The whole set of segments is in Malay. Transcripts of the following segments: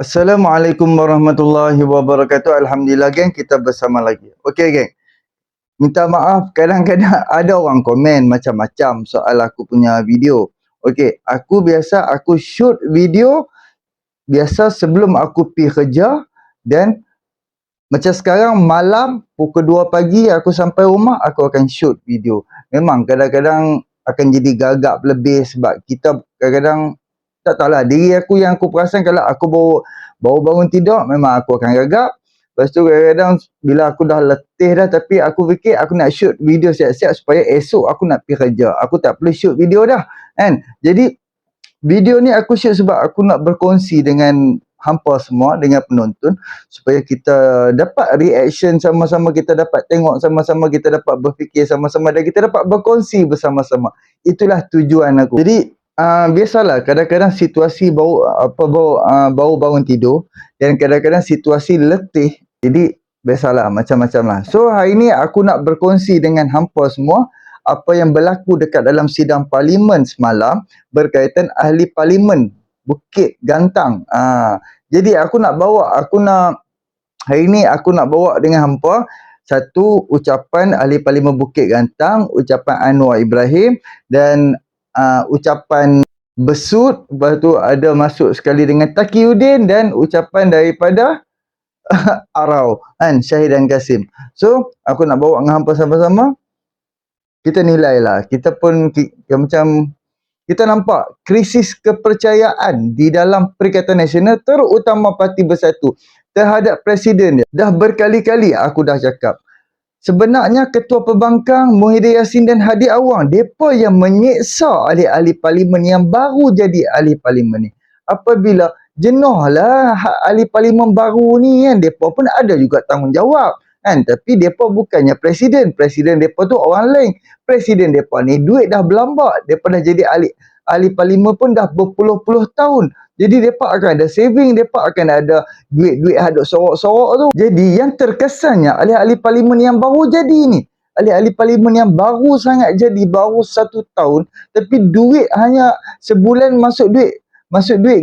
Assalamualaikum warahmatullahi wabarakatuh. Alhamdulillah geng, kita bersama lagi. Okey geng. Minta maaf kadang-kadang ada orang komen macam-macam soal aku punya video. Okey, aku shoot video biasa sebelum aku pergi kerja, dan macam sekarang malam pukul 2 pagi aku sampai rumah, aku akan shoot video. Memang kadang-kadang akan jadi gagap lebih sebab kita kadang-kadang tak tahulah, diri aku yang aku perasan kalau aku baru bangun tidur memang aku akan gagap. Lepas tu kadang-kadang bila aku dah letih dah, tapi aku fikir aku nak shoot video siap-siap supaya esok aku nak pergi kerja. Aku tak perlu shoot video dah kan. Jadi video ni aku share sebab aku nak berkongsi dengan hampa semua, dengan penonton, supaya kita dapat reaction sama-sama, kita dapat tengok sama-sama, kita dapat berfikir sama-sama, dan kita dapat berkongsi bersama-sama. Itulah tujuan aku. Jadi biasalah kadang-kadang situasi baru bangun tidur, dan kadang-kadang situasi letih. Jadi biasalah macam-macam lah. So hari ni aku nak berkongsi dengan hampa semua apa yang berlaku dekat dalam sidang parlimen semalam berkaitan ahli parlimen Bukit Gantang. Jadi hari ni aku nak bawa dengan hampa satu ucapan ahli parlimen Bukit Gantang, ucapan Anwar Ibrahim, dan ucapan Besut. Lepas tu ada masuk sekali dengan Taqiyuddin, dan ucapan daripada Arau kan, Syahidan Kasim. So aku nak bawa dengan hampa sama-sama. Kita nilai lah, macam kita nampak krisis kepercayaan di dalam Perikatan Nasional, terutama Parti Bersatu terhadap Presiden dia. Dah berkali-kali aku dah cakap, sebenarnya Ketua Pembangkang Muhyiddin Yassin dan Hadi Awang, mereka yang menyeksa ahli-ahli parlimen yang baru jadi ahli parlimen ni. Apabila jenuhlah ahli parlimen baru ni kan, mereka pun ada juga tanggungjawab kan, tapi mereka bukannya presiden mereka tu orang lain. Presiden mereka ni duit dah berlambak, mereka dah jadi ahli parlimen pun dah berpuluh-puluh tahun. Jadi mereka akan ada saving, mereka akan ada duit-duit hadut sorok-sorok tu. Jadi yang terkesannya ahli-ahli parlimen yang baru jadi ni, ahli-ahli parlimen yang baru sangat jadi, baru 1 tahun, tapi duit hanya sebulan masuk duit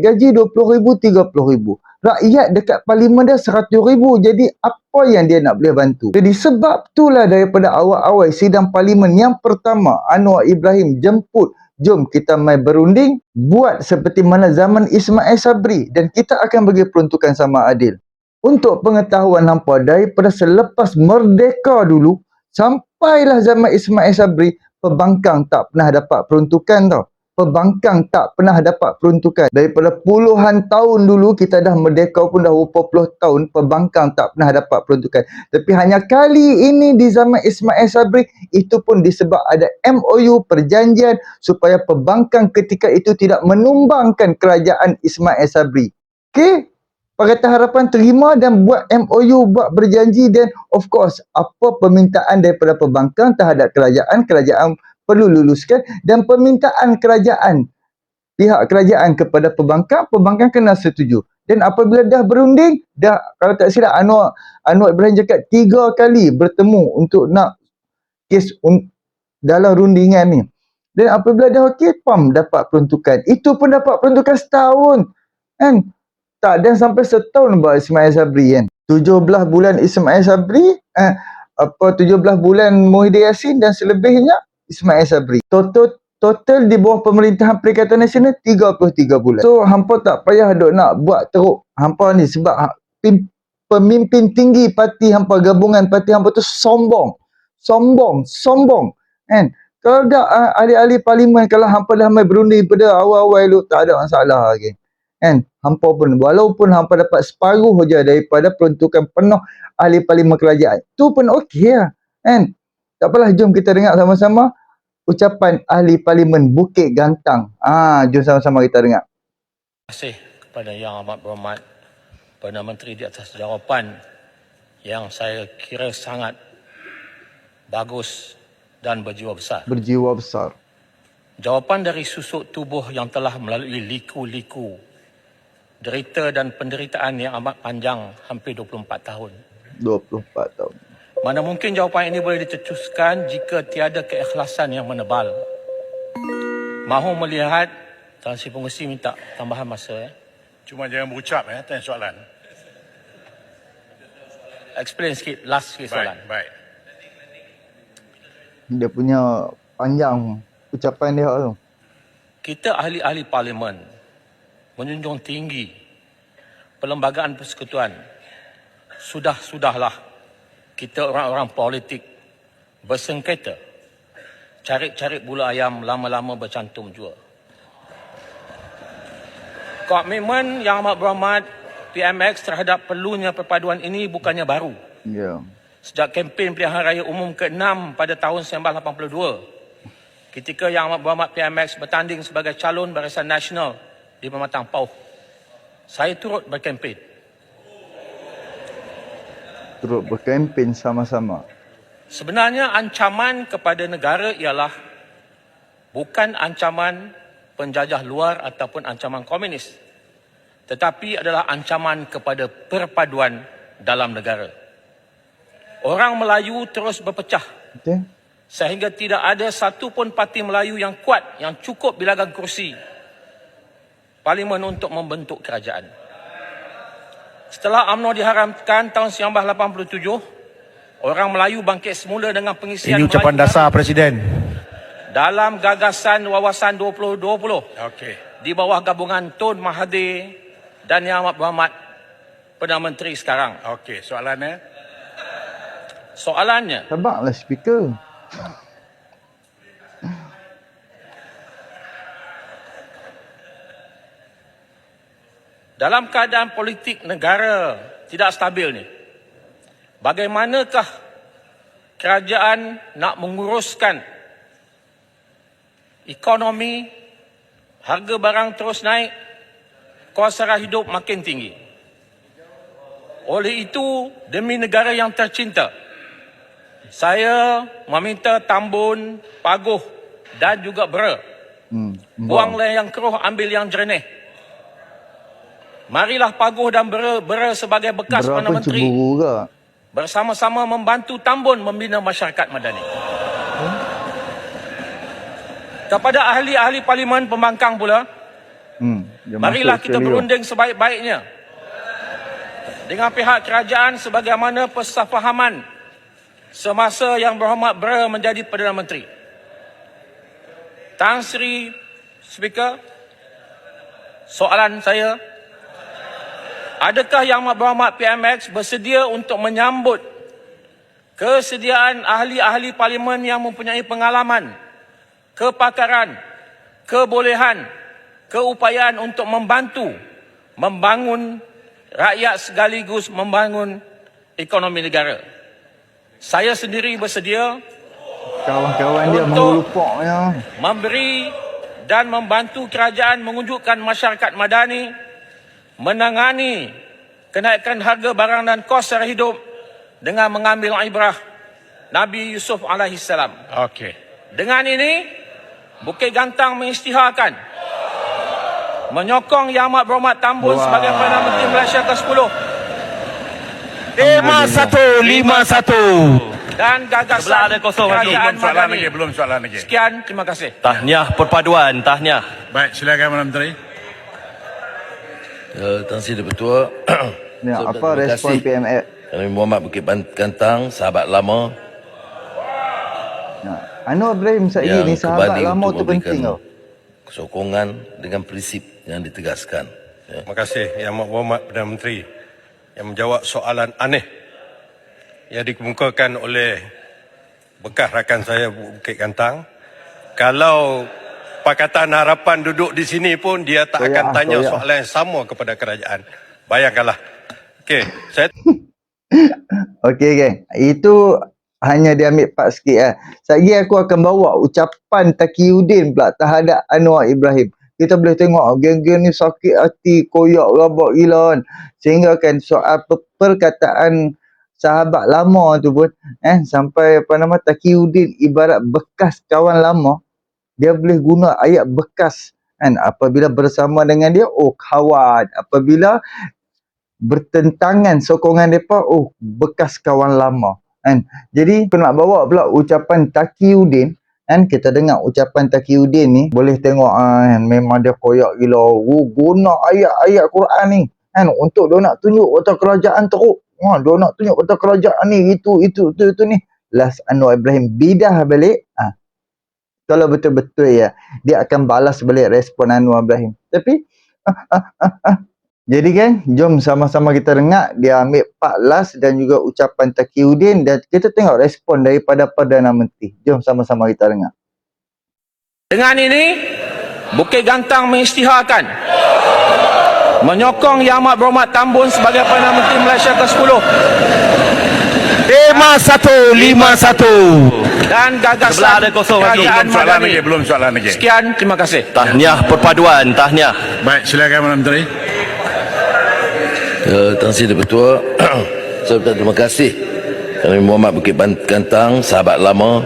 gaji 20,000, 30,000. Rakyat dekat parlimen dia 100,000. Jadi apa yang dia nak boleh bantu? Jadi sebab itulah daripada awal-awal sidang parlimen yang pertama, Anwar Ibrahim jemput, jom kita mai berunding, buat seperti mana zaman Ismail Sabri, dan kita akan bagi peruntukan sama adil. Untuk pengetahuan hampa, daripada selepas merdeka dulu sampailah zaman Ismail Sabri, pembangkang tak pernah dapat peruntukan tau. Pembangkang tak pernah dapat peruntukan. Daripada puluhan tahun dulu, kita dah merdeka pun dah berapa puluh tahun, pembangkang tak pernah dapat peruntukan. Tapi hanya kali ini di zaman Ismail Sabri, itu pun disebab ada MOU, perjanjian, supaya pembangkang ketika itu tidak menumbangkan kerajaan Ismail Sabri. Okey? Pakatan Harapan terima dan buat MOU, buat berjanji, dan of course apa permintaan daripada pembangkang terhadap kerajaan perlu luluskan, dan permintaan pihak kerajaan kepada pembangkang kena setuju. Dan apabila dah berunding, kalau tak silap Anwar Ibrahim cakap 3 kali bertemu untuk nak kes dalam rundingan ni. Dan apabila dah okey, PAM dapat peruntukan. Itu pun dapat peruntukan setahun kan. Tak, dan sampai setahun buat Ismail Sabri kan. 17 bulan Ismail Sabri, 17 bulan Muhyiddin Yassin, dan selebihnya Ismail Sabri. Total di bawah pemerintahan Perikatan Nasional 33 bulan. So hampa tak payah duk nak buat teruk hampa ni, sebab pemimpin tinggi parti hampa, gabungan parti hampa tu sombong kan. Kalau dah ahli-ahli parlimen, kalau hampa dah main berunding pada awal-awal dulu, tak ada masalah lagi kan. Hampa pun, walaupun hampa dapat separuh je daripada peruntukan penuh ahli parlimen kerajaan, tu pun okey lah kan. Tak apalah, jom kita dengar sama-sama ucapan ahli parlimen Bukit Gantang. Jom sama-sama kita dengar. Terima kasih kepada Yang Amat Berhormat Perdana Menteri di atas jawapan yang saya kira sangat bagus dan berjiwa besar. Jawapan dari susuk tubuh yang telah melalui liku-liku derita dan penderitaan yang amat panjang, hampir 24 tahun. 24 tahun. Mana mungkin jawapan ini boleh dicetuskan jika tiada keikhlasan yang menebal. Mahu melihat, Tan Sri Pengerusi minta tambahan masa. Cuma jangan berucap tanya soalan. Explain sikit, last sikit soalan. Baik. Dia punya panjang ucapan dia tu. Kita ahli-ahli parlimen menjunjung tinggi perlembagaan persekutuan. Sudahlah kita orang-orang politik bersengketa, cari-cari bulu ayam lama-lama bercantum jua. Komitmen Yang Amat Berhormat PMX terhadap perlunya perpaduan ini bukannya baru. Ya. Sejak kempen pilihan raya umum ke-6 pada tahun 1982, ketika Yang Amat Berhormat PMX bertanding sebagai calon Barisan Nasional di Pematang Pauh, saya turut berkempen. Turut berkempen sama-sama. Sebenarnya ancaman kepada negara ialah bukan ancaman penjajah luar ataupun ancaman komunis, tetapi adalah ancaman kepada perpaduan dalam negara. Orang Melayu terus berpecah, Betul? sehingga tidak ada satu pun parti Melayu yang kuat, yang cukup bilangan kursi parlimen untuk membentuk kerajaan. Setelah UMNO diharamkan tahun 1987, orang Melayu bangkit semula dengan pengisian Ini ucapan Melayu dasar Presiden. dalam gagasan Wawasan 2020 Okey. di bawah gabungan Tun Mahathir dan Yang Amat Berhormat Perdana Menteri sekarang. Okey, soalannya. Soalannya, Tabaklah speaker. dalam keadaan politik negara tidak stabil ni, bagaimanakah kerajaan nak menguruskan ekonomi, harga barang terus naik, kos sara hidup makin tinggi. Oleh itu, demi negara yang tercinta, saya meminta Tambun, Paguh dan juga Bera, buanglah yang keruh, ambil yang jernih. Marilah Paguh dan Bera sebagai bekas Perdana Berapa Menteri cemburu juga. bersama-sama membantu Tambun membina masyarakat madani. Kepada ahli-ahli parlimen pembangkang pula, Dia marilah masuk kita Australia. berunding sebaik-baiknya dengan pihak kerajaan sebagaimana persefahaman semasa Yang Berhormat Bera menjadi Perdana Menteri. Tan Sri Speaker, soalan saya, adakah Yang Amat Berhormat PMX bersedia untuk menyambut kesediaan ahli-ahli parlimen yang mempunyai pengalaman, kepakaran, kebolehan, keupayaan untuk membantu membangun rakyat sekaligus membangun ekonomi negara? Saya sendiri bersedia Kawan-kawan dia untuk mengelupaknya. memberi dan membantu kerajaan mewujudkan masyarakat madani, menangani kenaikan harga barang dan kos sara hidup dengan mengambil ibrah Nabi Yusuf alaihissalam. Okey. Dengan ini, Bukit Gantang mengisytiharkan menyokong Yang Amat Berhormat Tambun sebagai Perdana Menteri Malaysia ke-10 5151. dan gagasan Sebelah ada kosong lagi. kerajaan madani. Belum soalan lagi. Sekian, terima kasih. Tahniah perpaduan, tahniah. Baik, silakan Perdana Menteri. Tuan Sri Ketua. Ya, So, apa terima respon kasih. PMX? Kami Muhammad Bukit Gantang, sahabat lama Ya. Anwar Ibrahim Said yang ni sahabat kembali lama untuk tu penting tau. sokongan dengan prinsip yang ditegaskan. Ya. Terima kasih Yang Amat Berhormat Perdana Menteri yang menjawab soalan aneh yang dikemukakan oleh bekas rakan saya Bukit Gantang. Kalau Pakatan Harapan duduk di sini pun dia tak akan tanya soalan yang sama kepada kerajaan. Bayangkanlah. Okey, saya Okey geng. Itu hanya dia ambil part sikit . Lagi aku akan bawa ucapan Taqiyuddin pula terhadap Anwar Ibrahim. Kita boleh tengok geng-geng ni sakit hati, koyak rabak gila kan. Sehingga kan soal perkataan sahabat lama tu pun sampai apa nama Taqiyuddin ibarat bekas kawan lama. Dia boleh guna ayat bekas kan, apabila bersama dengan dia, oh kawan. Apabila bertentangan sokongan mereka, oh bekas kawan lama kan. Jadi aku nak bawa pula ucapan Taqiyuddin Kan kita dengar ucapan Taqiyuddin ni, boleh tengok memang dia koyak gila. Guna ayat-ayat Quran ni kan untuk dia nak tunjuk kata kerajaan teruk. Dia nak tunjuk kata kerajaan ni itu ni. Last Anwar Ibrahim bidah balik. Kalau betul-betul ya, dia akan balas balik respon Anwar Ibrahim. Tapi jadi kan, jom sama-sama kita dengar dia ambil part last dan juga ucapan Taqiyuddin dan kita tengok respon daripada Perdana Menteri. Jom sama-sama kita dengar. Dengan ini, Bukit Gantang mengisytiharkan menyokong Yang Amat Berhormat Tambun sebagai Perdana Menteri Malaysia ke-10 5151. dan gagasan Sebelah ada kosong lagi. kerajaan Madani. Belum soalan lagi. Sekian, terima kasih. Tahniah perpaduan, tahniah. Baik, silakan Perdana Menteri. Tuan Sri Ketua, saya ucapkan terima kasih kerana Muhammad Bukit Gantang, sahabat lama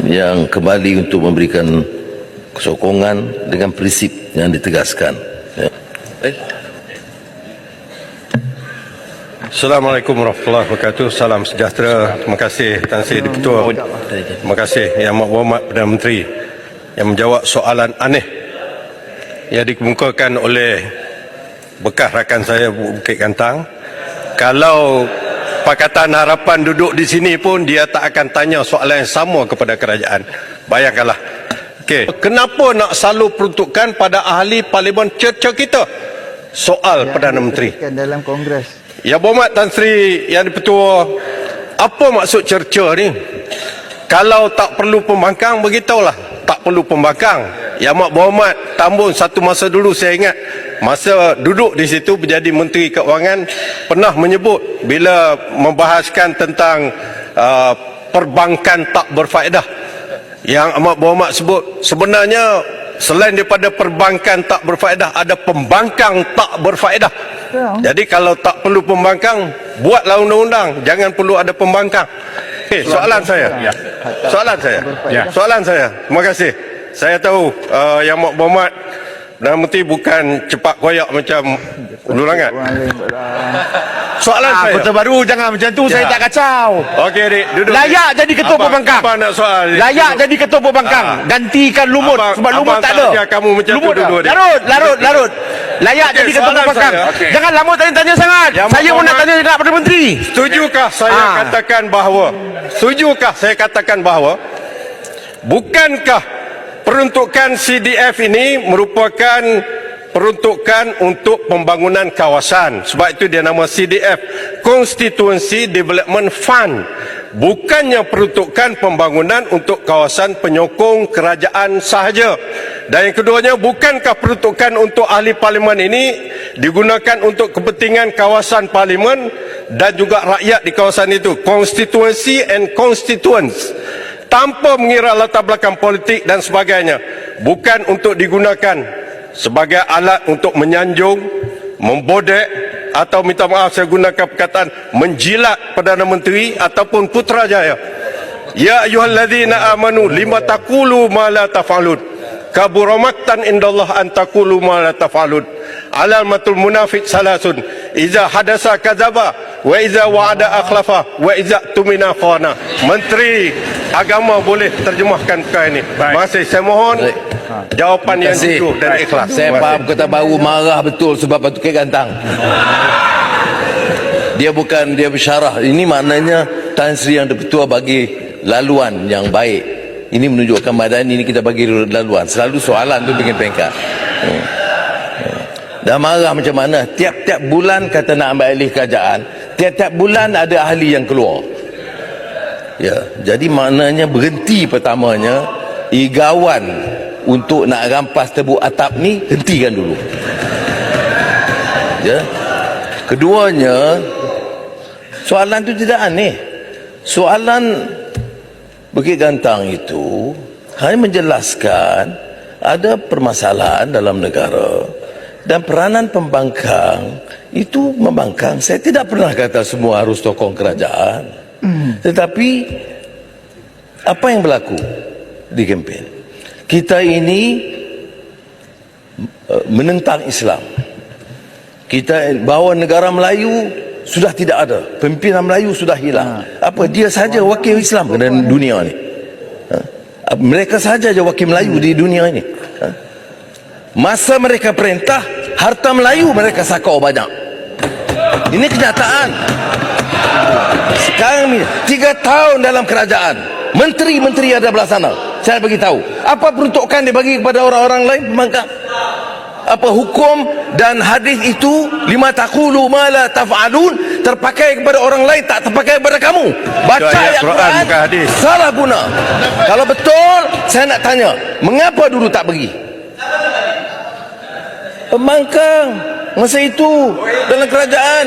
yang kembali untuk memberikan sokongan dengan prinsip yang ditegaskan. Assalamualaikum warahmatullahi wabarakatuh. Salam sejahtera. Terima kasih Tan Sri Ketua. Terima kasih Yang Amat Berhormat Perdana Menteri yang menjawab soalan aneh yang dikemukakan oleh bekas rakan saya Bukit Gantang. Kalau Pakatan Harapan duduk di sini pun dia tak akan tanya soalan yang sama kepada kerajaan. Bayangkanlah. Okey, kenapa nak selalu peruntukkan pada ahli parlimen cerca kita soal Perdana Menteri? Dalam Kongres. Ya Berhormat Tan Sri Yang di-Pertua, apa maksud cerca ni? Kalau tak perlu pembangkang, beritahulah tak perlu pembangkang. Yang Amat Berhormat Tambun satu masa dulu saya ingat, masa duduk di situ menjadi Menteri Keuangan, pernah menyebut bila membahaskan tentang perbankan tak berfaedah. Yang Amat Berhormat sebut sebenarnya selain daripada perbankan tak berfaedah, ada pembangkang tak berfaedah. Jadi kalau tak perlu pembangkang, buatlah undang-undang, jangan perlu ada pembangkang. Soalan saya. Soalan saya. Terima kasih. Saya tahu Yang Amat Berhormat Perdana Menteri bukan cepat koyak macam Ulu Langat. Soalan saya. Kota Baru jangan macam tu, saya tak kacau. Okey, Dik, duduk. Layak jadi ketua pembangkang. Abang nak soal. Layak jadi ketua pembangkang. Gantikan Lumut sebab Lumut tak ada. Kamu macam Lumut tu duduk. larut. Layak jadi ketua soalan pembangkang. saya. Okey. Jangan lama tanya sangat. Yang Saya pun nak Berhormat- tanya dekat Perdana Menteri. Setujukah saya katakan bahawa bukankah peruntukan CDF ini merupakan peruntukan untuk pembangunan kawasan? Sebab itu dia nama CDF, Constituency Development Fund. Bukannya peruntukan pembangunan untuk kawasan penyokong kerajaan sahaja. Dan yang keduanya, bukankah peruntukan untuk ahli parlimen ini digunakan untuk kepentingan kawasan parlimen dan juga rakyat di kawasan itu, constituency and constituents, tanpa mengira latar belakang politik dan sebagainya, bukan untuk digunakan sebagai alat untuk menyanjung, membodek atau minta maaf saya gunakan perkataan menjilat Perdana Menteri ataupun Putrajaya. Ya ayyuhallazina amanu lima taqulu ma la taf'alun kabura maqtan indallah an taqulu ma la taf'alun alamatul munafiq salasun iza hadasa kadzaba wa iza wa'ada akhlafa wa iza tumina khana. Menteri Agama boleh terjemahkan perkara ini. Terima kasih. Saya mohon jawapan yang jujur dan ikhlas. Saya faham Kota Baru marah betul sebab Bukit Gantang. Dia bukan dia bersyarah. Ini maknanya Tan Sri Yang di-Pertua bagi laluan yang baik. Ini menunjukkan Madani ini kita bagi laluan. Selalu soalan tu bikin pengkat. Dah marah macam mana? Tiap-tiap bulan kata nak ambil alih kerajaan. Tiap-tiap bulan ada ahli yang keluar. Ya, jadi maknanya berhenti pertamanya igawan untuk nak rampas tebuk atap ni hentikan dulu. Ya. Keduanya, soalan tu tidak aneh. Soalan Bukit Gantang itu hanya menjelaskan ada permasalahan dalam negara dan peranan pembangkang itu membangkang. Saya tidak pernah kata semua harus sokong kerajaan. Tetapi apa yang berlaku di kempen? Kita ini menentang Islam. Kita bawa negara Melayu sudah tidak ada. Pimpinan Melayu sudah hilang. Apa dia saja wakil Islam dalam dunia ni? Mereka saja je wakil Melayu di dunia ini. Masa mereka perintah, harta Melayu mereka sakau banyak. Ini kenyataan. Sekarang ni 3 tahun dalam kerajaan, menteri-menteri ada belah sana. Saya bagi tahu, apa peruntukan dia bagi kepada orang-orang lain pembangkang? Apa hukum dan hadis itu, lima taqulu ma la taf'alun, terpakai kepada orang lain, tak terpakai kepada kamu? Baca ayat Quran, bukan hadis. salah guna. Kalau betul, saya nak tanya, mengapa dulu tak bagi? Pembangkang masa itu dalam kerajaan.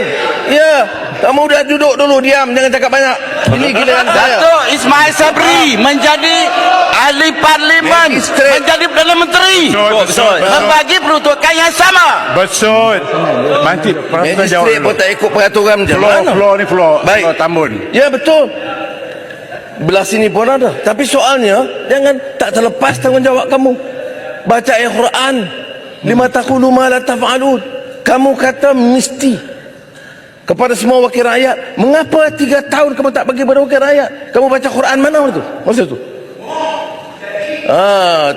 Ya, kamu dah duduk dulu, diam, jangan cakap banyak. Ini giliran saya. Datuk Ismail Sabri menjadi ahli parlimen, Magistrate. menjadi Perdana Menteri, Betul. membagi peruntukan yang sama. Betul. Nanti peraturan jawab Magistrate pun dulu. tak ikut peraturan macam Floor, mana? floor ni floor. Baik. Floor Tambun. Ya betul. Belah sini pun ada. Tapi soalnya, jangan tak terlepas tanggungjawab kamu. Baca ayat Quran. Lima taqulu ma la taf'alun. Kamu kata mesti kepada semua wakil rakyat. Mengapa 3 tahun kamu tak bagi kepada wakil rakyat? Kamu baca Quran mana waktu tu? Masa tu?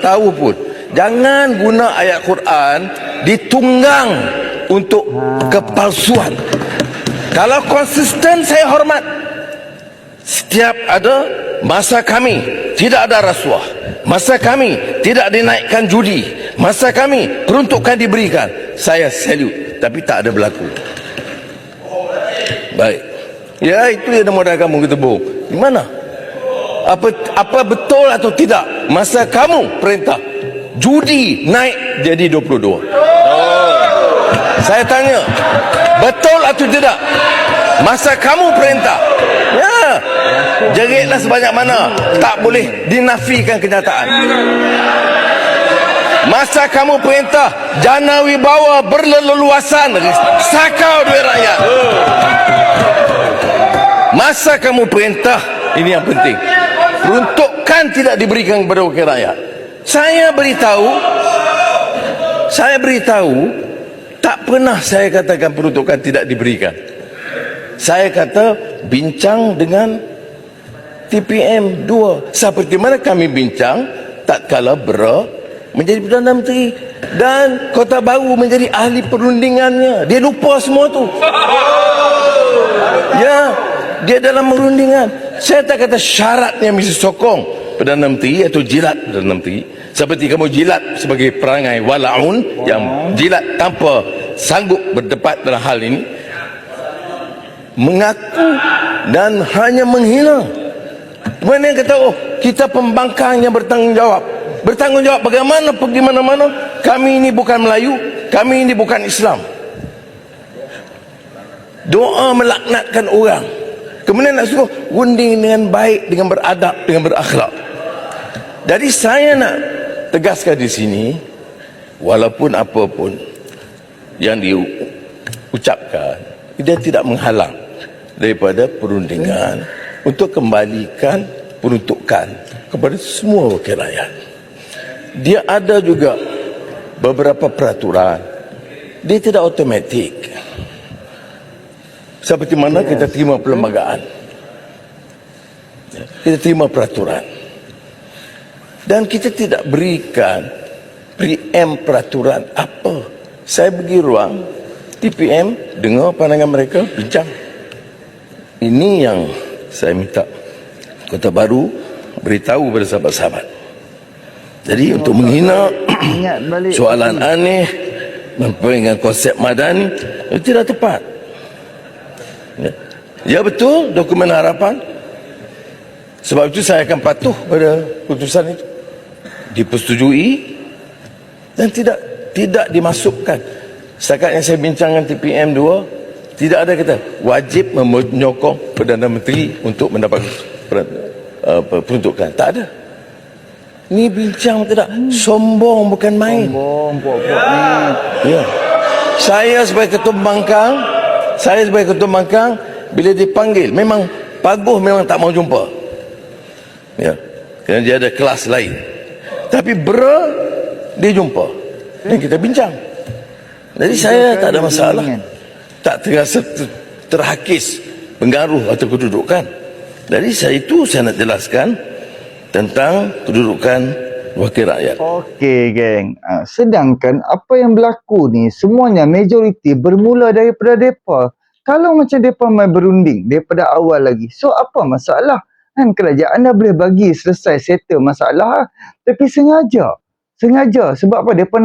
Tahu pun. Jangan guna ayat Quran ditunggang untuk kepalsuan. Kalau konsisten, saya hormat. Setiap ada masa kami tidak ada rasuah, masa kami tidak dinaikkan judi, masa kami peruntukan diberikan, saya salute. Tapi tak ada berlaku. Baik. Ya, itu yang modal kamu kita bohong. Di mana? Apa betul atau tidak? Masa kamu perintah judi naik jadi 22. Saya tanya, betul atau tidak? Masa kamu perintah, ya, jeritlah sebanyak mana, tak boleh dinafikan kenyataan. Masa kamu perintah jana wibawa berleluasan, sakau duit rakyat. Masa kamu perintah, ini yang penting, peruntukan tidak diberikan kepada wakil rakyat. Saya beritahu, tak pernah saya katakan peruntukan tidak diberikan. Saya kata bincang dengan TPM 2 seperti mana kami bincang tatkala Bera menjadi Perdana Menteri dan Kota Baru menjadi ahli perundingannya. Dia lupa semua tu. Ya, dia dalam perundingan. Saya tak kata syaratnya mesti sokong Perdana Menteri atau jilat Perdana Menteri. Seperti kamu jilat sebagai perangai walaun yang jilat tanpa sanggup berdebat dalam hal ini, mengaku dan hanya menghina. Mana yang kata, oh, kita pembangkang yang bertanggungjawab. Bertanggungjawab bagaimana pergi mana-mana? Kami ini bukan Melayu, kami ini bukan Islam. Doa melaknatkan orang, kemudian nak suruh unding dengan baik, dengan beradab, dengan berakhlak. Jadi saya nak tegaskan di sini, walaupun apapun yang diucapkan, dia tidak menghalang daripada perundingan untuk kembalikan peruntukan kepada semua wakil rakyat. Dia ada juga beberapa peraturan, dia tidak automatik. Seperti mana kita terima perlembagaan, kita terima peraturan, dan kita tidak berikan preempt peraturan apa. Saya bagi ruang TPM dengar pandangan mereka, bincang. Ini yang saya minta Kota Baru beritahu kepada sahabat-sahabat. Jadi untuk menghina soalan aneh, memperingatan konsep madani, itu tidak tepat. Ya betul, dokumen harapan. Sebab itu saya akan patuh pada putusan itu, dipersetujui dan tidak dimasukkan. Setakat yang saya bincangkan TPM 2, tidak ada kata wajib menyokong Perdana Menteri untuk mendapat peruntukan. Tak ada. Ni bincang tidak, sombong bukan main. Sombong puak-puak ni. Ya. Saya sebagai ketua pembangkang, bila dipanggil memang Paguh memang tak mau jumpa. Ya. Kerana dia ada kelas lain. Tapi Bera dia jumpa dan kita bincang. Jadi saya tak ada masalah. Tak terasa terhakis pengaruh atau kedudukan. Jadi saya nak jelaskan tentang kedudukan wakil rakyat. Okey, geng. Sedangkan apa yang berlaku ni semuanya majoriti bermula daripada depa. Kalau macam depa mai berunding daripada awal lagi, so apa masalah? Kan kerajaan dah boleh bagi selesai settle masalah. Tapi sengaja sebab apa? Depa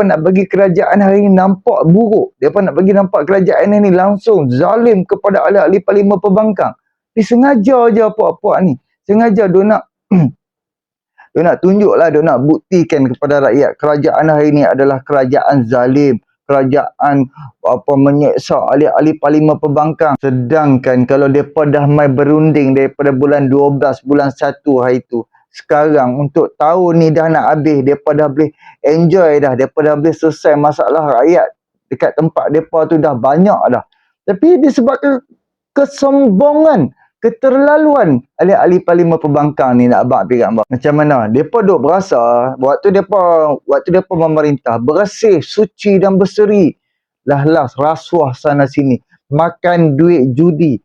nak bagi kerajaan hari ni nampak buruk. Depa nak bagi nampak kerajaan ni langsung zalim kepada ahli-ahli parlimen pembangkang. Dia sengaja je puak-puak ni. Sengaja dia nak dia nak tunjuklah, dia nak buktikan kepada rakyat kerajaan hari ini adalah kerajaan zalim, kerajaan menyeksa ahli-ahli parlimen pembangkang. Sedangkan kalau depa dah mai berunding daripada bulan 12 bulan 1 hari tu, sekarang untuk tahun ni dah nak habis, depa dah boleh enjoy dah, depa dah boleh selesai masalah rakyat dekat tempat depa tu dah banyak dah. Tapi disebabkan kesombongan, keterlaluan ahli-ahli parlimen pembangkang ni nak abang pergi gambar. Macam mana? Depa duk berasa waktu depa memerintah bersih, suci dan berseri. Las rasuah sana sini, makan duit judi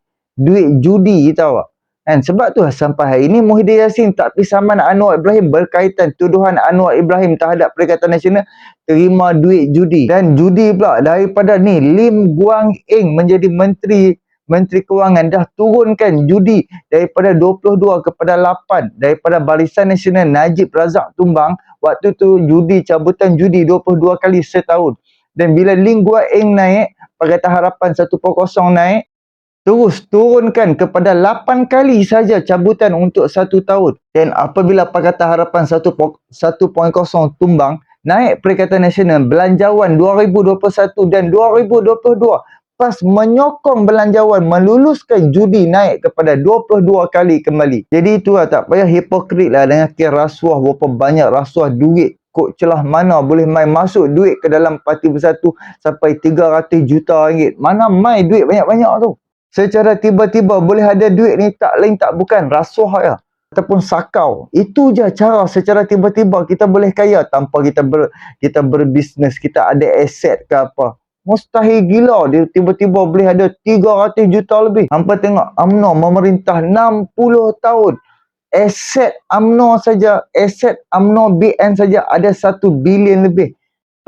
tahu tak? Kan sebab tu sampai hari ini Muhyiddin Yassin tak pergi saman Anwar Ibrahim berkaitan tuduhan Anwar Ibrahim terhadap Perikatan Nasional terima duit judi. Dan judi pula daripada ni Lim Guang Eng menjadi Menteri Kewangan dah turunkan judi daripada 22 kepada 8 daripada Barisan Nasional Najib Razak tumbang. Waktu tu cabutan judi 22 kali setahun. Dan bila Lim Guang Eng naik, Pakatan Harapan 1.0 naik, terus turunkan kepada 8 kali saja cabutan untuk 1 tahun. Dan apabila Pakatan Harapan 1.0 tumbang, naik Perikatan Nasional Belanjawan 2021 dan 2022 pas menyokong belanjawan meluluskan judi naik kepada 22 kali kembali. Jadi itulah, tak payah hipokrit lah dengan kira rasuah, berapa banyak rasuah duit. Kok celah mana boleh main masuk duit ke dalam Parti Bersatu sampai 300 juta ringgit. Mana main duit banyak-banyak tu. Secara tiba-tiba boleh ada duit ni tak lain tak bukan rasuah ya. Ataupun sakau. Itu je cara secara tiba-tiba kita boleh kaya tanpa kita berbisnes, kita ada aset ke apa. Mustahil gila dia tiba-tiba boleh ada 300 juta lebih. Hampa tengok UMNO memerintah 60 tahun. Aset UMNO BN saja ada 1 bilion lebih.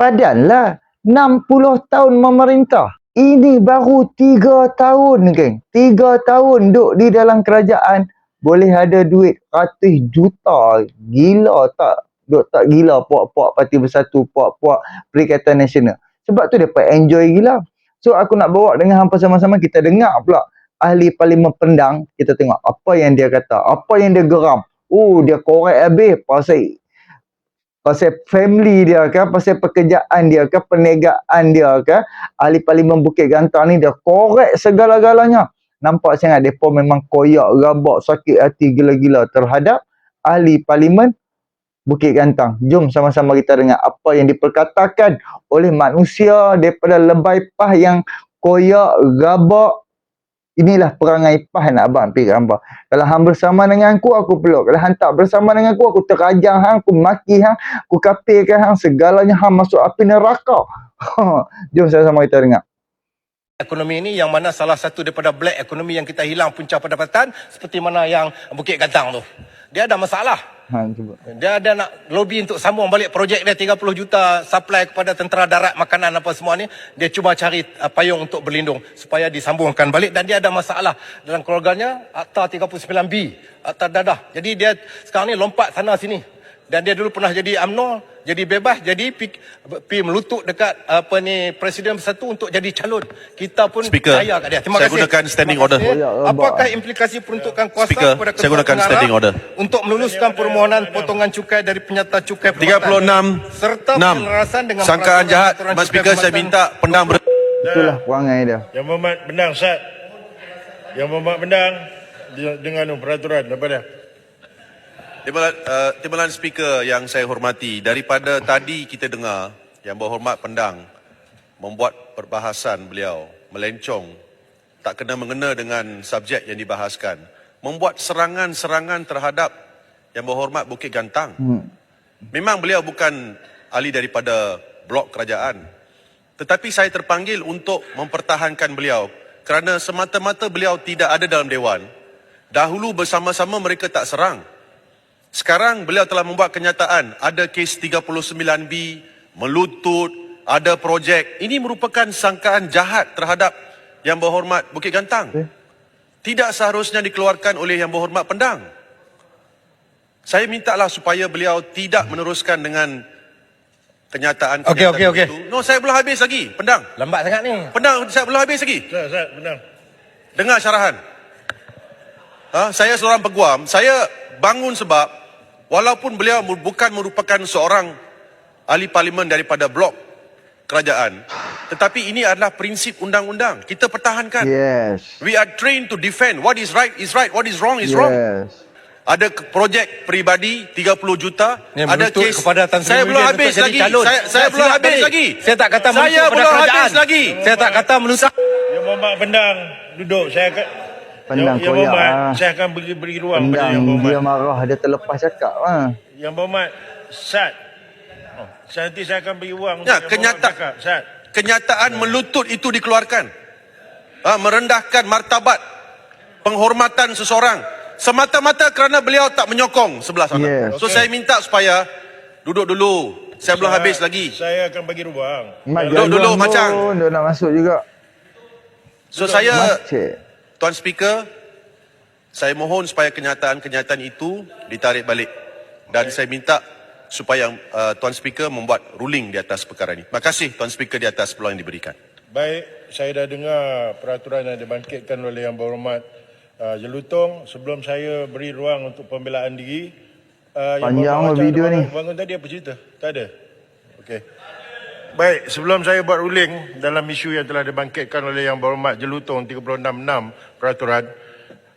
Padahal 60 tahun memerintah. Ini baru 3 tahun, geng. 3 tahun duduk di dalam kerajaan boleh ada duit 100 juta. Gila tak? Duk tak gila puak-puak Parti Bersatu, puak-puak Perikatan Nasional. Sebab tu mereka enjoy gila. So aku nak bawa dengan hampa sama-sama, kita dengar pula ahli parlimen pendang, kita tengok apa yang dia kata, apa yang dia geram. Oh, dia korek habis pasal family dia ke, pasal pekerjaan dia ke, perniagaan dia ke. Ahli parlimen Bukit Gantang ni dia korek segala-galanya. Nampak sangat mereka memang koyak, rabak, sakit hati gila-gila terhadap ahli parlimen Bukit Gantang. Jom sama-sama kita dengar apa yang diperkatakan oleh manusia daripada lebay pah yang koyak, rabak. Inilah perangai pah nak abang pergi gambar. Kalau hang bersama dengan aku peluk. Kalau hang tak bersama dengan aku terajang hang, aku maki hang, aku kafirkan hang, segalanya hang masuk api neraka. Jom sama-sama kita dengar. Ekonomi ini yang mana salah satu daripada black ekonomi yang kita hilang punca pendapatan seperti mana yang Bukit Gantang tu. Dia ada masalah. Cuba. Dia ada nak lobby untuk sambung balik projek dia 30 juta supply kepada tentera darat, makanan apa semua ni. Dia cuba cari payung untuk berlindung supaya disambungkan balik, dan dia ada masalah dalam keluarganya, Akta 39B, Akta dadah. Jadi dia sekarang ni lompat sana sini. Dan dia dulu pernah jadi UMNO, jadi bebas, jadi pergi melutut dekat Presiden Bersatu untuk jadi calon. Kita pun Speaker, percaya kat dia. Terima saya kasih. gunakan standing order. Apakah implikasi peruntukan kuasa Speaker, kepada saya gunakan Ketua standing Pengarah order. untuk meluluskan permohonan potongan cukai dari penyata cukai 36 serta 6. penyelarasan dengan Sangkaan jahat. peraturan Mas cukai Speaker, saya perkhidmatan. minta pendang Itulah perangai dia. Yang Mohd Bendang Sat. Yang Mohd Bendang dengan peraturan apa dia? Timbalan Speaker yang saya hormati, daripada tadi kita dengar Yang Berhormat Pendang membuat perbahasan beliau melencong, tak kena-mengena dengan subjek yang dibahaskan, membuat serangan-serangan terhadap Yang Berhormat Bukit Gantang. Memang beliau bukan ahli daripada blok kerajaan, tetapi saya terpanggil untuk mempertahankan beliau kerana semata-mata beliau tidak ada dalam Dewan. Dahulu bersama-sama mereka tak serang. Sekarang beliau telah membuat kenyataan, ada kes 39B, melutut, ada projek. Ini merupakan sangkaan jahat terhadap Yang Berhormat Bukit Gantang. Tidak seharusnya dikeluarkan oleh Yang Berhormat Pendang. Saya mintalah supaya beliau tidak meneruskan dengan kenyataan Okey. itu. No, saya belum habis lagi, Pendang. Lambat sangat ni. Pendang, saya belum habis lagi. Ustaz, benar. Dengar syarahan. Saya seorang peguam, saya bangun sebab walaupun beliau bukan merupakan seorang ahli parlimen daripada blok kerajaan, tetapi ini adalah prinsip undang-undang. Kita pertahankan. Yes. We are trained to defend what is right, what is wrong is wrong. Yes. Ada projek peribadi 30 juta, Yang ada menuntut kes kepada Tan Sri saya belum Muhyiddin habis untuk jadi lagi. calon. Saya belum Silat habis balik. lagi. Saya tak kata menuntut Saya kepada belum kerajaan. habis lagi. Saya tak kata menuntut. Yang Berhormat Pendang duduk. Saya akan Pendang Yang koyak Berhormat, ah. saya akan beri ruang pada Pendang Yang Berhormat. dia marah, dia terlepas cakap Yang Berhormat, Sat. Nanti saya akan beri ruang Ya, untuk Yang Berhormat cakap. Sat. Kenyataan melutut itu dikeluarkan. Merendahkan martabat penghormatan seseorang semata-mata kerana beliau tak menyokong sebelah sana. Yes. So saya minta supaya duduk dulu. Saya belum habis lagi. Saya akan bagi ruang. Mak Duduk dulu, jaga Macang. pun, dia nak masuk juga. So saya, Macam. Tuan Speaker, saya mohon supaya kenyataan-kenyataan itu ditarik balik. Dan saya minta supaya Tuan Speaker membuat ruling di atas perkara ini. Terima kasih Tuan Speaker di atas peluang yang diberikan. Baik, saya dah dengar peraturan yang dibangkitkan oleh Yang Berhormat Jelutong. Sebelum saya beri ruang untuk pembelaan diri, Panjang video ni. Bangun tadi apa cerita? Tak ada? Okey. Baik, sebelum saya buat ruling dalam isu yang telah dibangkitkan oleh Yang Berhormat Jelutong 366 peraturan,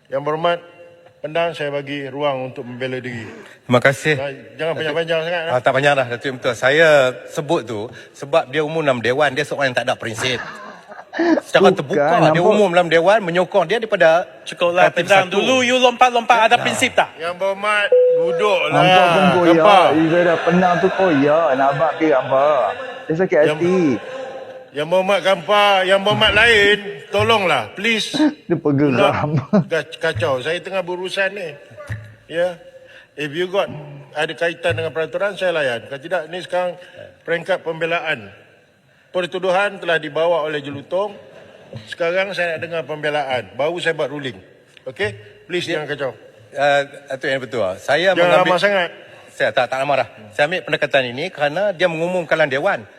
Yang Berhormat Pendang, saya bagi ruang untuk membela diri. Terima kasih. Jangan panjang-panjang sangat. Tak panjang dah, Datuk Betul. Saya sebut tu sebab dia umum dalam Dewan, dia seorang yang tak ada prinsip. Secara Bukan, terbuka, dia nampak. umum dalam Dewan menyokong dia daripada Cukuplah parti Pendang. bersatu. Dulu you lompat-lompat ada prinsip tak? Yang Berhormat, duduklah. Nampak pun koyak. Nampak? Iza dah penang tu koyak. Nak abang pergi apa? Dia sakit hati. Yang Berhormat Kampar, Yang Berhormat lain, tolonglah, please. Dia pergeram. Kacau, saya tengah berurusan ni. Ya. If you got ada kaitan dengan peraturan, saya layan. Kalau tidak, ni sekarang peringkat pembelaan. Pertuduhan telah dibawa oleh Jelutong. Sekarang saya nak dengar pembelaan. Baru saya buat ruling. Okey? Please jangan kacau. Datuk yang betul. Saya Jangan mengambil lama sangat. Saya tak lama dah. Saya ambil pendekatan ini kerana dia mengumumkan dalam Dewan.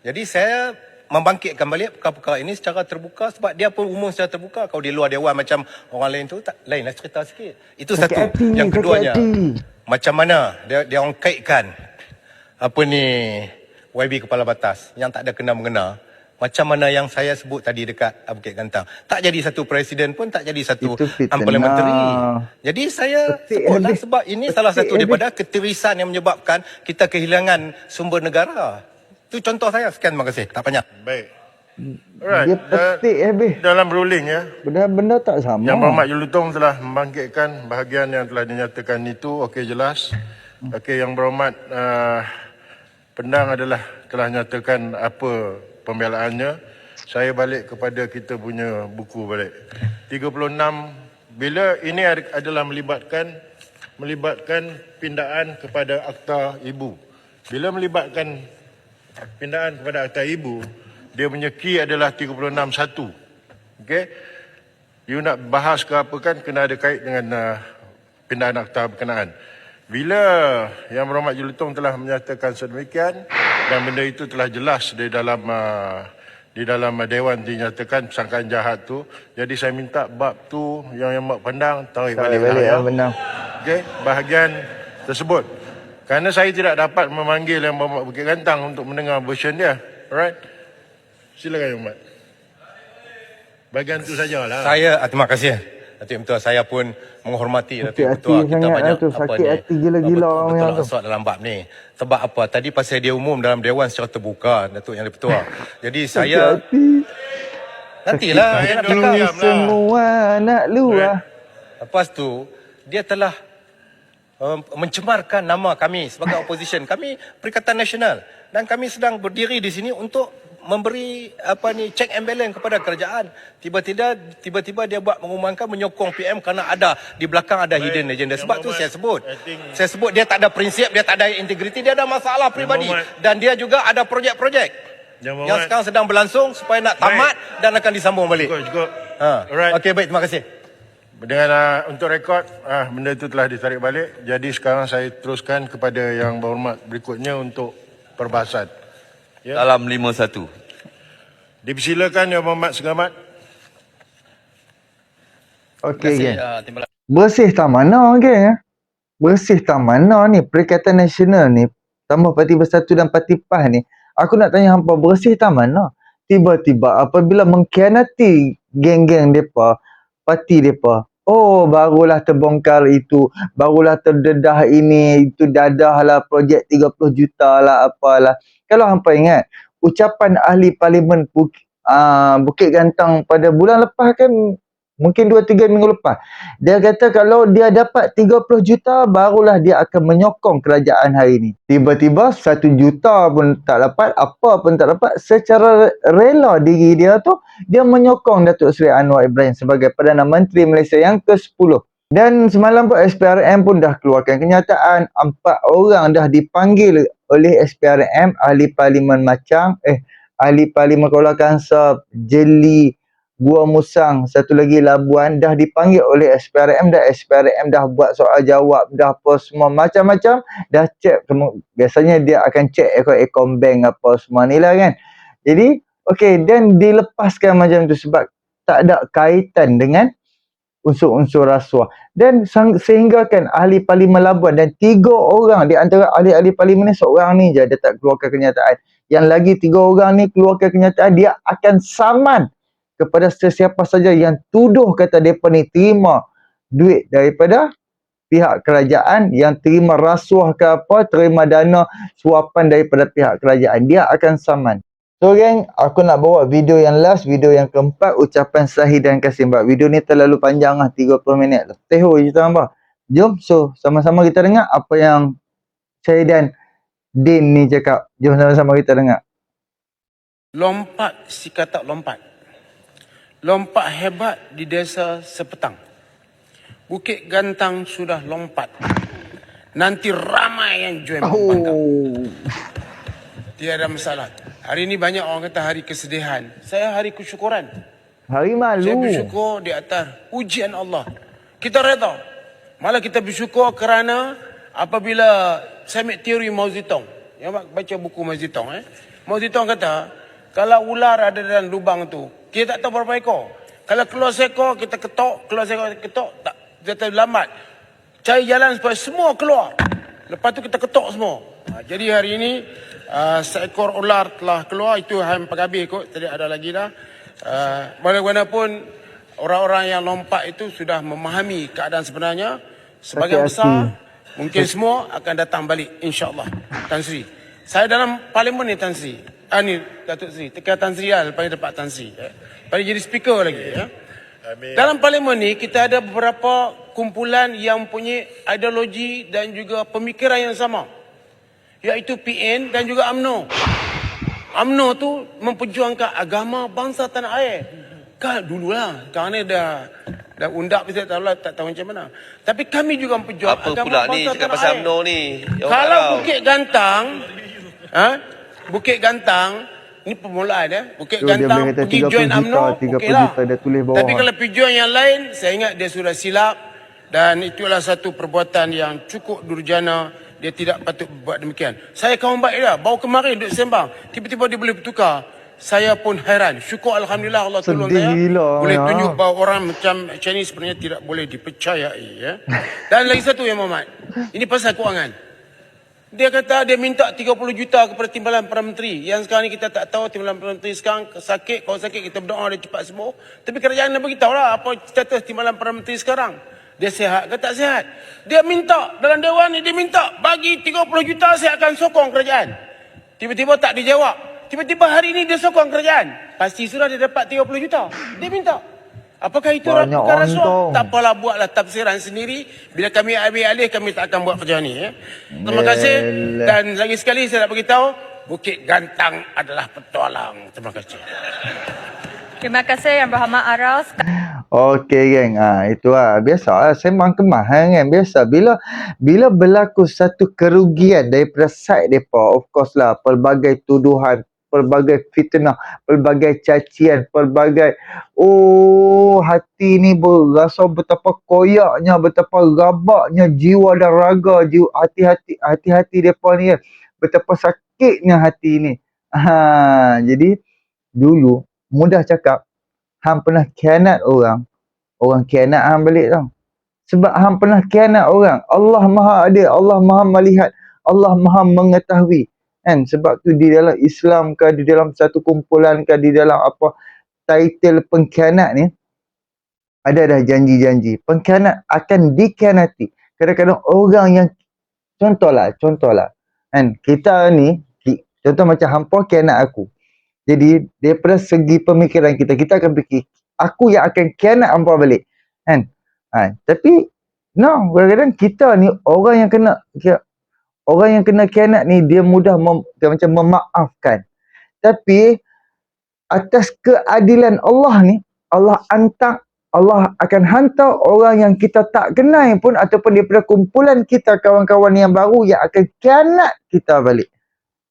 Jadi saya membangkitkan balik perkara-perkara ini secara terbuka sebab dia pun umum secara terbuka. Kalau di luar Dewan macam orang lain tu, tak lainlah cerita sikit. Itu Sakit satu. hati, Yang sakit keduanya, hati. macam mana dia orang kaitkan apa ni YB Kepala Batas yang tak ada kena-mengena. Macam mana yang saya sebut tadi dekat Bukit Gantang. Tak jadi satu presiden pun, tak jadi satu Itu fitnah. parliamentary. Jadi saya Petik sebutlah habis. sebab ini salah satu Petik daripada ketirisan yang menyebabkan kita kehilangan sumber negara. Itu contoh saya. Sekian, terima kasih. Tak banyak. Baik. Alright. Dia petik habis. Dalam ruling ya. Benda-benda tak sama. Yang Berhormat Jelutong telah membangkitkan bahagian yang telah dinyatakan itu. Okey, jelas. Okey, Yang Berhormat Pendang telah nyatakan apa pembelaannya. Saya balik kepada kita punya buku balik. 36, bila ini adalah melibatkan pindaan kepada akta ibu. Bila melibatkan pindaan kepada akta ibu, dia punya key adalah 36.1. Okey? You nak bahas ke apa kan, kena ada kait dengan pindaan akta berkenaan. Bila Yang Berhormat Jelutong telah menyatakan sedemikian dan benda itu telah jelas di dalam Dewan dinyatakan sangkaan jahat tu, jadi saya minta bab tu yang Mak Pendang tarik balik ya, benar. Okey, bahagian tersebut. Kerana saya tidak dapat memanggil Yang Berhormat Bukit Gantang untuk mendengar version dia. Alright? Silakan Yang Berhormat. Bahagian tu sajalah. Saya, terima kasih. Datuk Betul, saya pun menghormati Sakit Datuk hati Betul. Kita sangat banyak tu, sakit hati gila-gila orang betul yang tu. asal dalam bab ni. Sebab apa? Tadi pasal dia umum dalam Dewan secara terbuka, Datuk Yang Betul. Jadi saya hati. nantilah Sakit dia nak hati. cakap. Diam lah. Semua nak luar. Lepas tu dia telah mencemarkan nama kami sebagai opposition. Kami Perikatan Nasional dan kami sedang berdiri di sini untuk memberi check and balance kepada kerajaan. Tiba-tiba dia buat mengumumkan menyokong PM kerana ada di belakang ada hidden agenda. Sebab tu saya sebut. Saya sebut dia tak ada prinsip, dia tak ada integriti, dia ada masalah peribadi dan dia juga ada projek-projek yang sekarang sedang berlangsung supaya nak tamat dan akan disambung balik. Cukup. Alright. Okey, baik, terima kasih. Dengan untuk rekod, benda itu telah ditarik balik. Jadi sekarang saya teruskan kepada yang berhormat berikutnya untuk perbahasan. Ya. Dalam 51. Dipersilakan Yang Berhormat Segamat. Okey, bersih tak mana geng? Bersih tak mana ni Perikatan Nasional ni tambah Parti Bersatu dan Parti PAS ni. Aku nak tanya hampa, bersih tak mana? Tiba-tiba apabila mengkhianati geng-geng depa, parti depa, oh barulah terbongkar itu, barulah terdedah ini, itu dadah lah projek 30 juta lah apalah. Kalau hampa ingat ucapan ahli parlimen Bukit Gantang pada bulan lepas kan, mungkin 2-3 minggu lepas, dia kata kalau dia dapat 30 juta barulah dia akan menyokong kerajaan hari ini. Tiba-tiba 1 juta pun tak dapat, apa pun tak dapat, secara rela diri dia tu dia menyokong Datuk Seri Anwar Ibrahim sebagai Perdana Menteri Malaysia yang ke-10. Dan semalam pun SPRM pun dah keluarkan kenyataan 4 orang dah dipanggil oleh SPRM, ahli parlimen Macang, ahli parlimen Kuala Kangsar, Jeli, Gua Musang, satu lagi Labuan, dah dipanggil oleh SPRM, dan SPRM dah buat soal jawab, dah apa semua macam-macam, dah cek. Biasanya dia akan cek akaun bank apa semua ni lah kan. Jadi okey, dan dilepaskan macam tu sebab tak ada kaitan dengan unsur-unsur rasuah. Dan sehinggakan ahli parlimen Labuan dan 3 orang di antara ahli-ahli parlimen ni, seorang ni je dia tak keluarkan kenyataan, yang lagi 3 orang ni keluarkan kenyataan dia akan saman kepada sesiapa saja yang tuduh kata mereka ni terima duit daripada pihak kerajaan, yang terima rasuah ke apa, terima dana suapan daripada pihak kerajaan, dia akan saman. So geng, aku nak bawa video yang last, video yang keempat, ucapan Sahid dan Kasim. Sebab video ni terlalu panjang lah, 30 minit. Teho je tu hamba. Jom, so sama-sama kita dengar apa yang Sahid dan Din ni cakap. Jom sama-sama kita dengar. Lompat si kata lompat. Lompat hebat di desa Sepetang. Bukit Gantang sudah lompat. Nanti ramai yang join membangkang. Tiada masalah. Hari ini banyak orang kata hari kesedihan. Saya hari kesyukuran. Hari malu. Saya bersyukur di atas ujian Allah. Kita reda. Malah kita bersyukur kerana apabila saya ambil teori Mao Zedong. Yang baca buku Mao Zedong. Mao Zedong kata, kalau ular ada dalam lubang tu, kita tak tahu berapa ekor. Kalau keluar seekor, kita ketok. Keluar seekor, kita ketok. Tak, kita lambat. Cari jalan supaya semua keluar. Lepas tu kita ketok semua. Jadi hari ini, seekor ular telah keluar. Itu yang pagabih kot. Tadi ada lagi dah. Bagaimanapun, orang-orang yang lompat itu sudah memahami keadaan sebenarnya. Sebagian besar, mungkin semua akan datang balik. InsyaAllah. Tan Sri. Saya dalam parlimen ni Tan Sri. Ni Datuk Seri, tekan Tan Sri lah, lepas dapat Tan Sri. Lepas jadi speaker lagi. Dalam parlimen ni kita ada beberapa kumpulan yang punya ideologi dan juga pemikiran yang sama. Iaitu PN dan juga UMNO. UMNO tu memperjuangkan agama bangsa tanah air. Kan dululah, sekarang ni dah undak saya tak tahu macam mana. Tapi kami juga memperjuangkan agama bangsa tanah air. Apa pula ni cakap pasal UMNO ni? Kalau Bukit Gantang, Bukit Gantang ni permulaan Bukit Gantang pergi join UMNO, okeylah. Tapi kalau pergi join yang lain, saya ingat dia sudah silap dan itulah satu perbuatan yang cukup durjana. Dia tidak patut buat demikian. Saya kawan baik dia, baru kemarin duduk sembang, tiba-tiba dia boleh bertukar. Saya pun hairan. Syukur alhamdulillah Allah tolong saya. Boleh tunjuk bahawa orang macam ini sebenarnya tidak boleh dipercayai. Dan lagi satu yang Muhammad, ini pasal kewangan. Dia kata dia minta 30 juta kepada Timbalan Perdana Menteri. Yang sekarang ni kita tak tahu Timbalan Perdana Menteri sekarang sakit. Kalau sakit kita berdoa dia cepat sembuh. Tapi kerajaan dah beritahu lah apa status Timbalan Perdana Menteri sekarang. Dia sihat ke tak sihat. Dia minta dalam dewan ni, dia minta bagi 30 juta saya akan sokong kerajaan. Tiba-tiba tak dijawab. Tiba-tiba hari ini dia sokong kerajaan. Pasti sudah dia dapat 30 juta. Dia minta. Apakah itu bukan rasuah? Tak apalah, buatlah tafsiran sendiri. Bila kami ambil alih, kami tak akan buat kerja ni. Terima kasih. Dan lagi sekali saya nak beritahu, Bukit Gantang adalah petualang. Terima kasih. Terima kasih Yang Berhormat Aras. Okey geng, itu biasa sembang kemahan kan, biasa bila berlaku satu kerugian daripada side depa, of course lah pelbagai tuduhan, pelbagai fitnah, pelbagai cacian, pelbagai hati ni berasa betapa koyaknya, betapa rabaknya jiwa dan raga, hati-hati depa ni kan, betapa sakitnya hati ni. Jadi dulu mudah cakap hang pernah khianat orang khianat hang balik tau. Sebab hang pernah khianat orang, Allah Maha Adil, Allah Maha Melihat, Allah Maha Mengetahui. Kan? Sebab tu di dalam Islam ke, di dalam satu kumpulan ke, di dalam apa title pengkhianat ni, ada dah janji-janji. Pengkhianat akan dikhianati. Kadang-kadang orang yang, contohlah. Kan? Kita ni, contoh macam hampa khianat aku. Jadi daripada segi pemikiran kita akan fikir aku yang akan khianat hampa balik kan. Tapi no, kadang-kadang kita ni orang yang kena khianat ni dia mudah macam memaafkan. Tapi atas keadilan Allah ni, Allah akan hantar orang yang kita tak kenal pun ataupun daripada kumpulan kita, kawan-kawan yang baru yang akan khianat kita balik.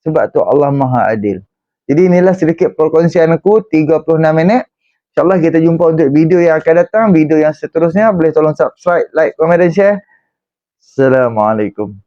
Sebab tu Allah Maha Adil. Jadi inilah sedikit perkongsian aku, 36 minit. InsyaAllah kita jumpa untuk video yang akan datang. Video yang seterusnya boleh tolong subscribe, like, komen dan share. Assalamualaikum.